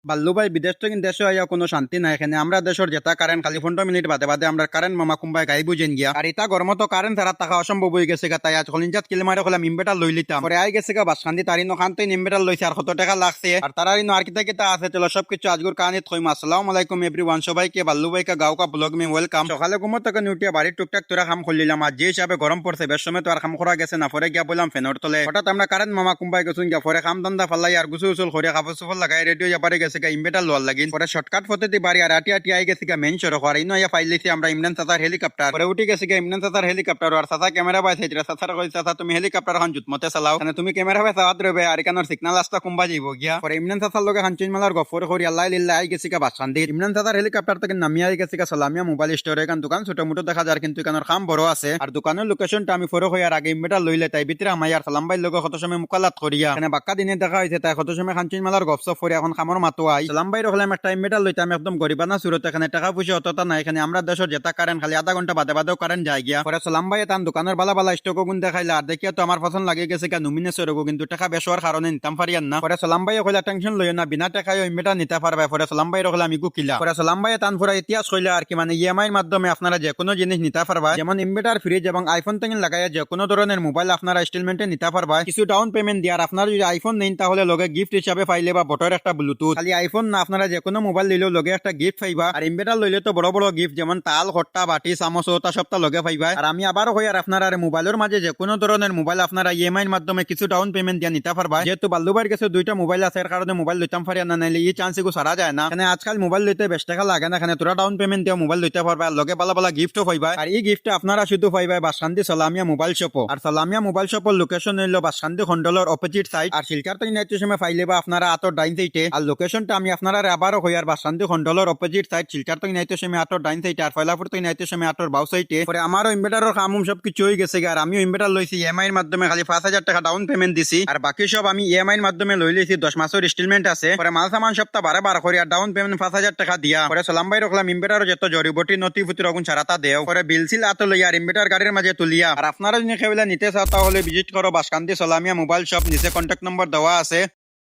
বাল্লু ভাই বিদেশ থেকে দেশে আইয়া কোনো শান্তি নাই। এখানে আমরা দেশের যেটা কারেন্ট খালি 15 মিনিট বাদে বাদে আমরা কারেন্ট মামা কুম্বাই গাই বুঝেন গিয়া। আর এটা গরম তো কারেন্ট ছাড়া থাকা অসম্ভব হয়ে গেছে গা। তাই আজ কলিঞ্জাত কিলোমিটার হলাম ইনভার্টার লই লিতাম। পরে আই গেছে গা বাসখান্দি তারি নখানতে ইনভার্টার লইছে আর কত টাকা লাগছে আর তারারি আর কিতা কিতা আছে চলো সবকিছু আজগুর কাহানি থইম। আসসালামু আলাইকুম এভরিওয়ান, সবাইকে বাল্লু ভাই কা গাঁও কা ব্লগ মে ওয়েলকাম। সকালে ঘুমো থেকে উঠিয়া বাড়ির টুকটাক তোরা কাম করলিলাম। আর যে হিসাবে গরম পড়ছে বেশ সময় তো আর কাম করা গেছে না। পরে গিয়া বললাম ফ্যানের তলে। হঠাৎ আমরা কারেন্ট মামা কুম্বাই গেছুন গিয়া। পরে কাম দান্দা ফালাই আর গুসুল উসুল করে কাপড় চোপড় লাগাই রেডিও যাবারে গেছে গা ইনভার্টার লোয়ার লাগিন। পরে শর্টকাট পদ্ধতি বাড়ি আর আটি আটি আই গেছে গা মেইন সড়ক। আর ইনো ইয়া ফাইলিছি আমরা ইমরান চাচার হেলিকপ্টার। পরে উঠি গেছে গা ইমরান চাচার হেলিকপ্টার। আর চাচা ক্যামেরা পাইছে চাচার কইছে চাচা তুমি হেলিকপ্টার খান জুত মতে চালাও, মানে তুমি ক্যামেরা পাই চাওয়াত রবে আর এখানোর সিগনাল রাস্তা কুম্বা যাইব গিয়া। পরে ইমরান চাচার লগে হানচুন মালার গফর করি আল্লাহ লিল্লাহ আই গেছে গা বাসখান্দি। ইমরান চাচার হেলিকপ্টার থেকে নামিয়ে আই গেছে গা সালামিয়া মোবাইল স্টোর। এখান দোকান ছোট মোটো দেখা যায় কিন্তু এখানোর খাম বড় আছে। আর দোকানের লোকেশনটা আমি ফরক হইয়ার আগে ইনভার্টার লইলে তাই ভিতরে আমাই আর সালাম ভাইয়ের লগে কত সময় মুকালাত করিয়া এখানে বাক্কা দিনে দেখা হয়েছে। তাই কত সময় হানচুন মালার গপসপ করে এখন খামর মাতো আই। সালাম ভাইয়ের হলাম একটা ইনভার্টার লইতাম একদম গরিবানা সুরত। এখানে টাকা পয়সা অতটা নাই। এখানে আমরা দেশের যেটা কারেন্ট খালি আধা ঘন্টা বাদে বাদেও কারেন্ট যায় গিয়া। পরে সালাম ভাই তার দোকানের বালা বালা স্টক গুণ দেখাইলা আর দেখিয়া তো আমার পছন্দ লাগে গেছে গা নুমিনেসর কিন্তু টাকা বেশ হওয়ার কারণে নিতাম পারিয়ান না। পরে সালাম ভাই কইলা টেনশন লইও না, বিনা টাকায় ইনভার্টার নিতে পারবে। পরে সালাম ভাই রকলা আমি কিলা। পরে সালাম ভাই তান পুরা ইতিহাস কইলা আর কি, মানে ইএমআই এর মাধ্যমে আপনারা যে কোনো জিনিস নিতে পারবা। যেমন ইনভার্টার, ফ্রিজ এবং আইফোন থেকে লাগাইয়া যে কোনো ধরনের মোবাইল আপনারা ইনস্টলমেন্টে নিতে পারবা। কিছু ডাউন পেমেন্ট দিয়ে। আর আপনারা যদি আইফোন নেন তাহলে লগে গিফট হিসাবে পাইলে বা বটর একটা ব্লুটুথ। খালি আইফোন না, আপনারা যে কোনো মোবাইল নিলেও লগে একটা গিফট পাইবা। আর ইনভার্টার লইলে তো বড় বড় গিফট যেমন তাল হট্টা বাটি চামচ ওটা সবটা লগে পাইবা। আর আমি আবারও কই আর আপনারা মোবাইলের মাঝে যে কোনো ধরনের মোবাইল আপনারা ইএমআই এর মাধ্যমে কিছু ডাউন পেমেন্ট দিয়ে নিতে পারবা। যেহেতু বাল্লু ভাইয়ের কাছে দুইটা মোবাইল আছে এর কারণে মোবাইল লইতাম পারি না, নাইলে এই চান্স এগো সারা যায় না। এখানে আজকাল মোবাইল লইতে বেশ টাকা লাগে না। এখানে তোরা ডাউন পেমেন্ট দিয়ে মোবাইল লইতে পারবা আর লগে বালা বালা গিফটও পাইবা। আর এই গিফট আপনারা শুধু পাইবা বাসখান্দি সালামিয়া মোবাইল শপ। আর সালামিয়া মোবাইল শপের লোকেশন হইল বাসখান্দি খন্ডলের অপোজিট সাইড। আর শিলকার তো ইনাইতে সময় পাইলে বা আপনারা আতর ডাইন সাইডে। আর লোকেশনটা আমি আপনারা আবারও কই আর বাসখান্দি খন্ডলের অপোজিট সাইড। শিলকার তো ইনাইতে সময় আতর ডাইন সাইডে আর ফয়লাপুর তো ইনাইতে সময় আতর বাউ সাইডে। পরে আমারও ইনভার্টারের কামুম সব কিছু হয়ে গেছে আর আমিও ইনভার্টার লইছি ইএমআই এর মাধ্যমে। খালি 5,000 টাকা ডাউন পেমেন্ট দিছি আর বাকি সব আমি ইএমআই এর মাধ্যমে লই লইছি। 10 মাসের ইনস্টলমেন্ট আছে। পরে মাল সামান সপ্তাহ বারে করি আর ডাউন পেমেন্ট 5,000 টাকা দিয়া। পরে সালাম ভাই রকলাম ইনভার্টার যত জড়িবটি নথি ফুটি রকম ছাড়াতা দেও। পরে বিলছিল আতো লইয়া আর ইনভার্টার গাড়ির মাঝে তুলিয়া। আর আপনারা যদি কেবলা নিতে চাও তাহলে ভিজিট করো বাসকান্দি সালামিয়া মোবাইল শপ। নিচে কন্ট্যাক্ট নম্বর দেওয়া আছে।